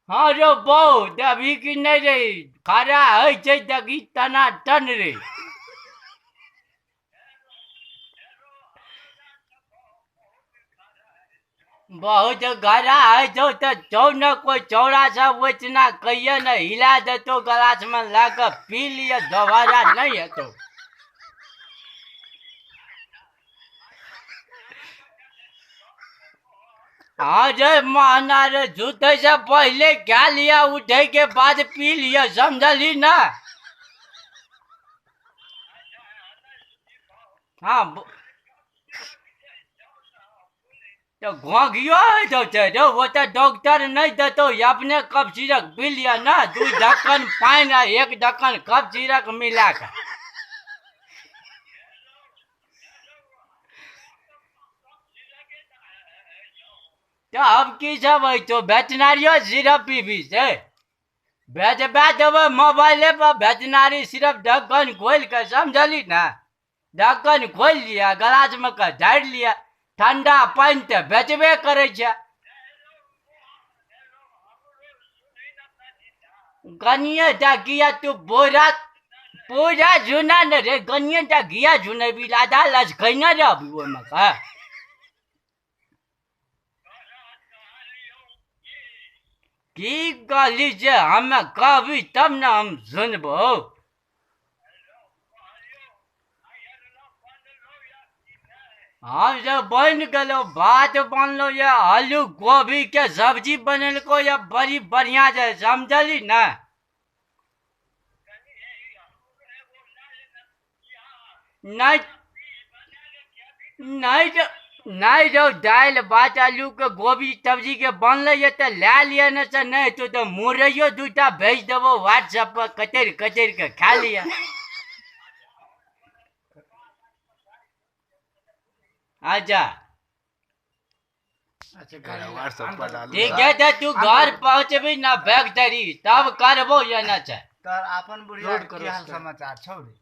हाँ रे बहुत अभी की नहीं रे खरा है छै दगी तना टन रे बहुत घरा है जो तो चौ न कोई चौड़ा सा इतना कहिए न हिला दे तो गिलास में लाकर पी लिया दोबारा नहीं है तो हाँ रे महना रे झूठे से पहले क्या लिया उठे के बाद पी लिया समझली ना हाँ तो घोंघियो है तो वो तो डॉक्टर नहीं देतो अपने कप सिरक पी लिया ना 2 ढक्कन पानी आ 1 ढक्कन कप सिरक मिला कर तो अब की सब है तो वेटनरियो सिरप पीबी से भेजबा देवे मोबाइले पर वेटनरी सिर्फ ढक्कन खोल के समझली ना ढक्कन खोल लिया गिलास में का ढार लिया ठंडा पानी तो बेचबे करे छे गनिए टा किया तू बोरा पूरा जुना न रे गनिए टा गिया जुने भी आधा लज खैना रे अभी वो में का की कहली जे हमें कहबी तब न हम सुनबो हम जब बन गलो भात बनलो या आलू गोभी के सब्जी बनल या बड़ी बढ़िया से समझली ना नहीं नहीं जो नहीं जो दाल भात आलू के गोभी सब्जी के बनल ये तो ला लिया न से नहीं तो मुरैयो 2टा भेज देवो व्हाट्सएप पर कचर कचर के खा लिया आजा ठीक है तो तू घर पहुंचबी ना बैग धरी तब करबो या ना चाहे तर अपन बुढ़िया के हाल समाचार छौ रे